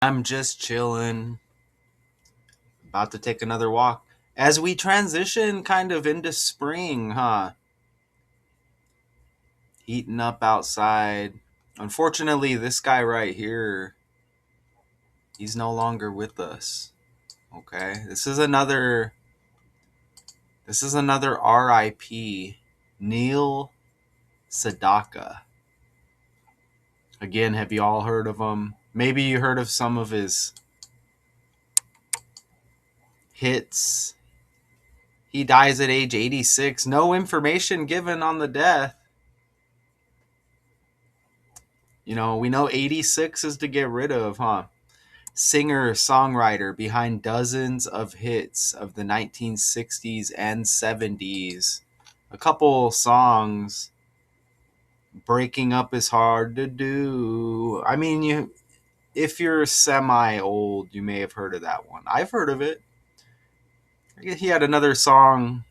I'm just chilling, about to take another walk. As we transition kind of into spring, huh? Heating up outside. Unfortunately, this guy right here, he's no longer with us. Okay? This is another RIP. Neil Sedaka. Again, have you all heard of him? Maybe you heard of some of his hits. He dies at age 86. No information given on the death. We know 86 is to get rid of, huh? Singer-songwriter behind dozens of hits of the 1960s and 70s. A couple songs. Breaking up is hard to do. I mean, if you're semi-old, you may have heard of that one. I've heard of it. He had another song,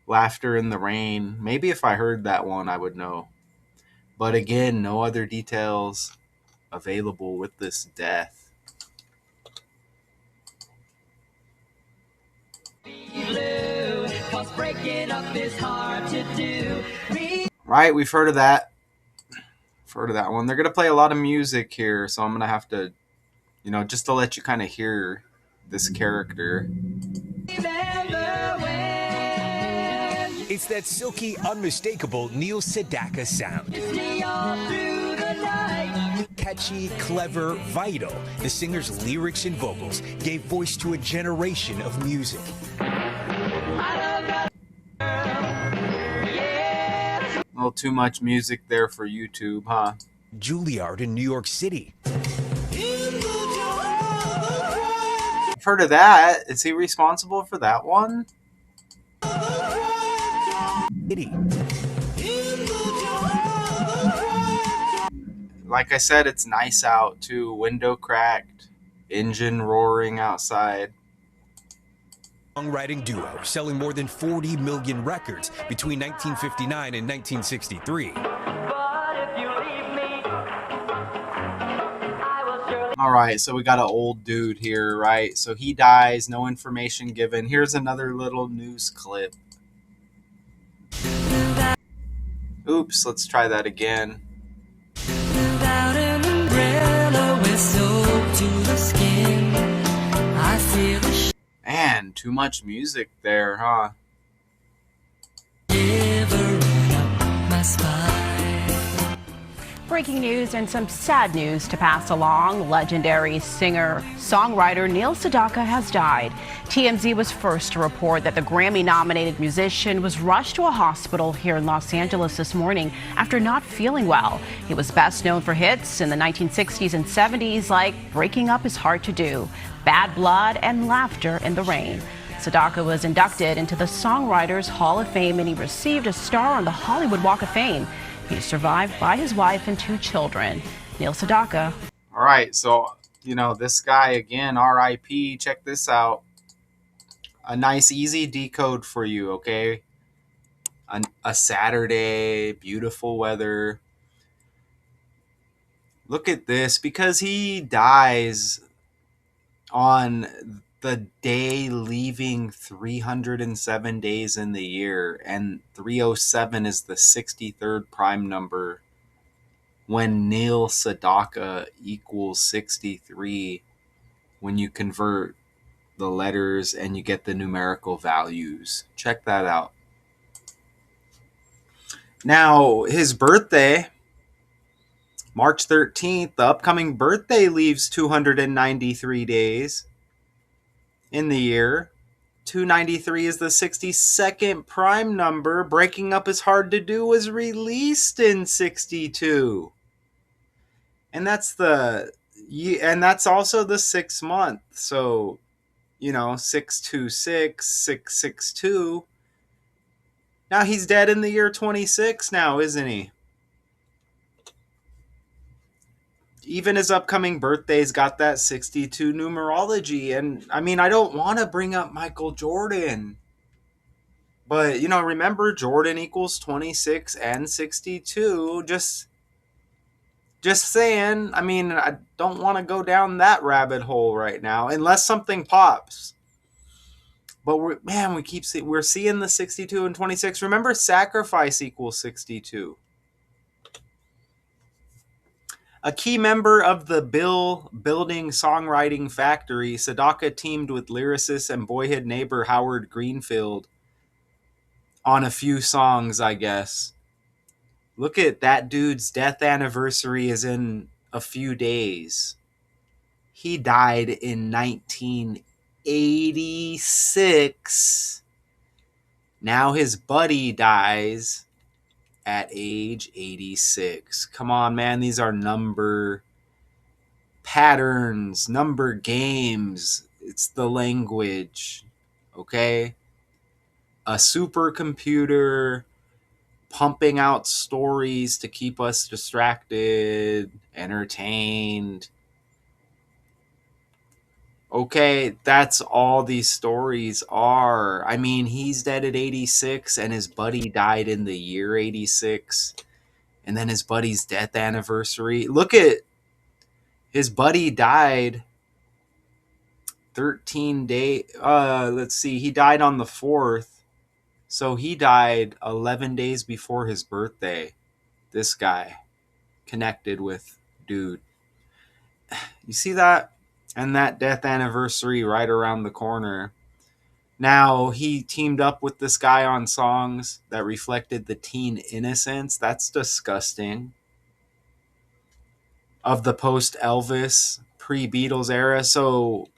Laughter in the Rain. Maybe if I heard that one, I would know. But again, no other details available with this death. Right, we've heard of that. Heard of that one. They're going to play a lot of music here, so I'm going to have to, just to let you kind of hear this character. It's that silky, unmistakable Neil Sedaka sound. Catchy, clever, vital, the singer's lyrics and vocals gave voice to a generation of music. A little too much music there for YouTube, huh? Juilliard in New York City. I've heard of that. Is he responsible for that one? Like I said, it's nice out too. Window cracked, engine roaring outside. Songwriting duo selling more than 40 million records between 1959 and 1963. All right, so we got an old dude here, right? So he dies, no information given. Here's another little news clip. Oops, let's try that again. Without an umbrella, we're soaked to the skin. I feel Man, too much music there, huh? Breaking news and some sad news to pass along. Legendary singer-songwriter Neil Sedaka has died. TMZ was first to report that the Grammy-nominated musician was rushed to a hospital here in Los Angeles this morning after not feeling well. He was best known for hits in the 1960s and 70s like Breaking Up Is Hard to Do, Bad Blood, and Laughter in the Rain. Sedaka was inducted into the Songwriters Hall of Fame and he received a star on the Hollywood Walk of Fame. He's survived by his wife and 2 children. Neil Sedaka. All right, so, this guy again, RIP, check this out. A nice, easy decode for you, okay? A Saturday, beautiful weather. Look at this, because he dies on the day leaving 307 days in the year, and 307 is the 63rd prime number when Neil Sedaka equals 63 when you convert the letters and you get the numerical values. Check that out. Now, his birthday, March 13th, the upcoming birthday leaves 293 days in the year. 293 is the 62nd prime number. Breaking Up Is Hard to Do was released in 62. And that's also the 6th month. So, 626, 662. Now he's dead in the year 26 now, isn't he? Even his upcoming birthday's got that 62 numerology. And I mean, I don't want to bring up Michael Jordan. But, remember Jordan equals 26 and 62. Just Just saying. I mean, I don't want to go down that rabbit hole right now unless something pops. But we're seeing the 62 and 26. Remember, sacrifice equals 62. A key member of the building songwriting factory, Sedaka teamed with lyricist and boyhood neighbor Howard Greenfield on a few songs, I guess. Look at that dude's death anniversary is in a few days. He died in 1986. Now his buddy dies at age 86. Come on, man. These are number patterns, number games. It's the language. Okay? A supercomputer pumping out stories to keep us distracted, entertained. Okay, that's all these stories are. I mean, he's dead at 86 and his buddy died in the year 86. And then his buddy's death anniversary. Look at his buddy died 13 days. Let's see. He died on the 4th. So he died 11 days before his birthday. This guy connected with dude. You see that? And that death anniversary right around the corner. Now, he teamed up with this guy on songs that reflected the teen innocence. That's disgusting. Of the post Elvis, pre Beatles era. So,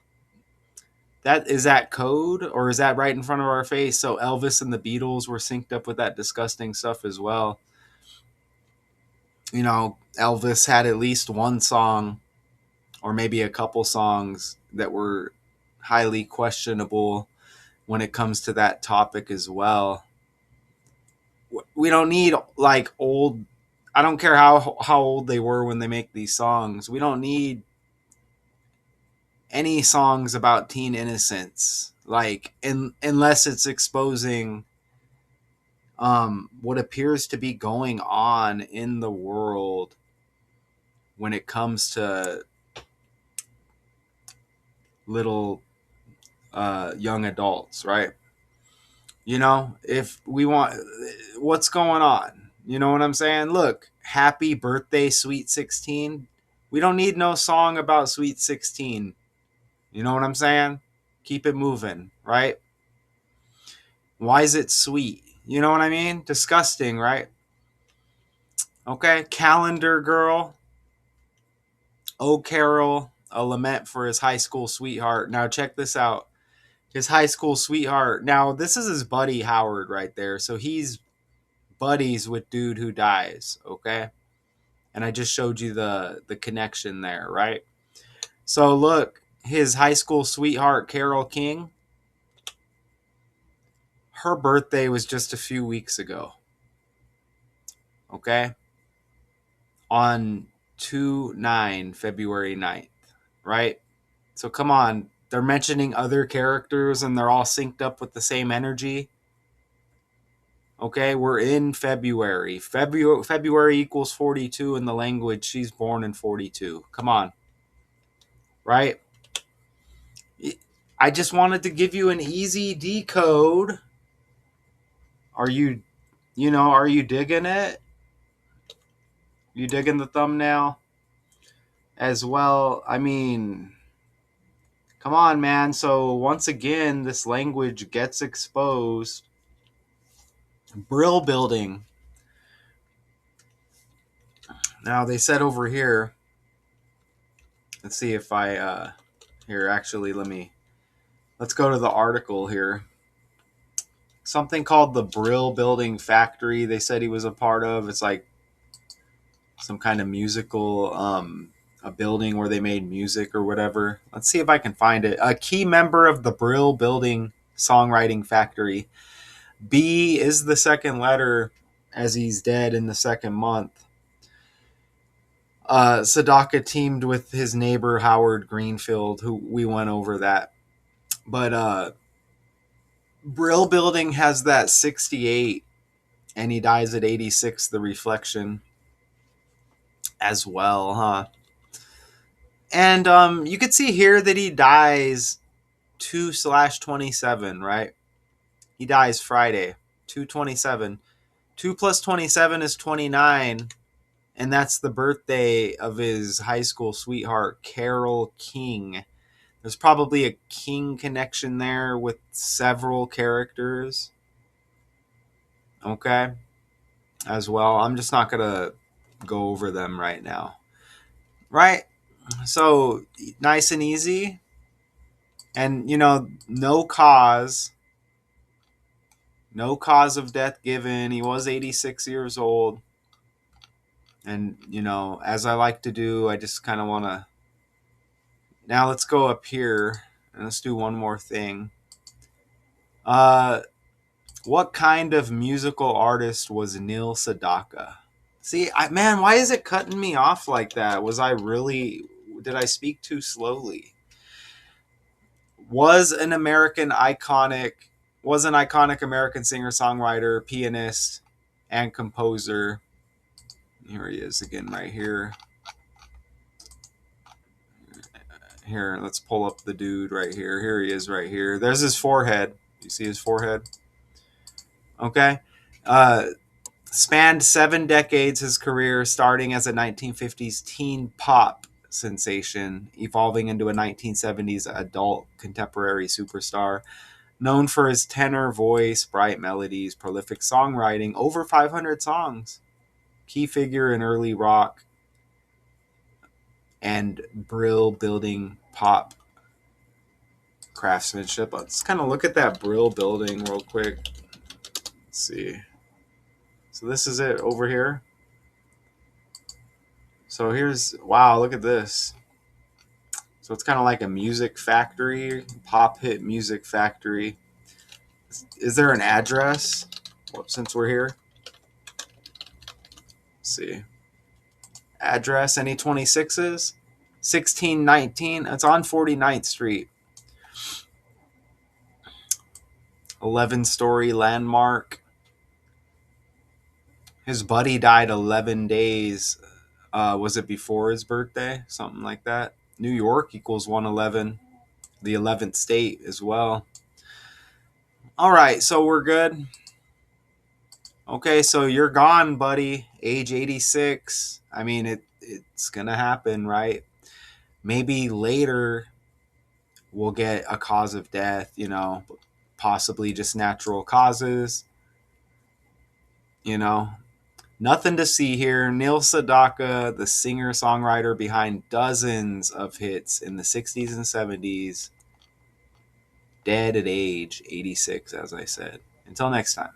that code, or is that right in front of our face? So, Elvis and the Beatles were synced up with that disgusting stuff as well. You know, Elvis had at least one song, or maybe a couple songs, that were highly questionable when it comes to that topic as well. We don't need like old. I don't care how old they were when they make these songs. We don't need any songs about teen innocence, like unless it's exposing what appears to be going on in the world when it comes to little young adults, right? You know, if we want, what's going on? You know what I'm saying? Look, happy birthday, Sweet 16. We don't need no song about Sweet 16. You know what I'm saying? Keep it moving, right? Why is it sweet? You know what I mean? Disgusting, right? Okay, Calendar Girl. Oh, Carol, a lament for his high school sweetheart. Now, check this out. His high school sweetheart. Now, this is his buddy Howard right there. So he's buddies with dude who dies, okay? And I just showed you the connection there, right? So look, his high school sweetheart Carol King, her birthday was just a few weeks ago. Okay? On 2/9, February 9th, right? So come on, they're mentioning other characters and they're all synced up with the same energy. Okay, we're in February. February equals 42 in the language. She's born in 42. Come on. Right? I just wanted to give you an easy decode. Are you, are you digging it? You digging the thumbnail as well? I mean, come on, man. So once again, this language gets exposed. Brill building. Now they said over here, let's see if here, actually, let's go to the article here. Something called the Brill Building Factory. They said he was a part of. It's like some kind of musical, a building where they made music or whatever. Let's see if I can find it. A key member of the Brill Building Songwriting Factory. B is the second letter, as he's dead in the second month. Sedaka teamed with his neighbor Howard Greenfield, who we went over that. But Brill Building has that 68, and he dies at 86, the reflection. as well, huh? And you could see here that he dies 2/27, right? He dies Friday, 2/27. 2 plus 27 is 29, and that's the birthday of his high school sweetheart, Carol King. There's probably a King connection there with several characters, okay, as well. I'm just not going to go over them right now, right? So, nice and easy. And, no cause of death given. He was 86 years old. And, as I like to do, I just kind of want to. Now let's go up here and let's do one more thing. What kind of musical artist was Neil Sedaka? See, man, why is it cutting me off like that? Did I speak too slowly? Was an iconic American singer-songwriter, pianist, and composer. Here he is again right here. Here, let's pull up the dude right here. Here he is right here. There's his forehead. You see his forehead? Okay. Spanned 7 decades his career, starting as a 1950s teen pop sensation, evolving into a 1970s adult contemporary superstar. Known for his tenor voice, bright melodies, prolific songwriting, over 500 songs. Key figure in early rock and Brill building pop craftsmanship. Let's kind of look at that Brill building real quick. Let's see. So this is it over here. So wow, look at this. So it's kind of like a music factory, pop hit music factory. Is there an address? Well, since we're here. Let's see. Address, any 26s? 1619. It's on 49th Street. 11-story landmark. His buddy died 11 days. Was it before his birthday? Something like that. New York equals 111. The 11th state as well. All right, so we're good. Okay, so you're gone, buddy. Age 86. I mean, it's going to happen, right? Maybe later we'll get a cause of death, possibly just natural causes. Nothing to see here. Neil Sedaka, the singer-songwriter behind dozens of hits in the 60s and 70s, dead at age 86, as I said. Until next time.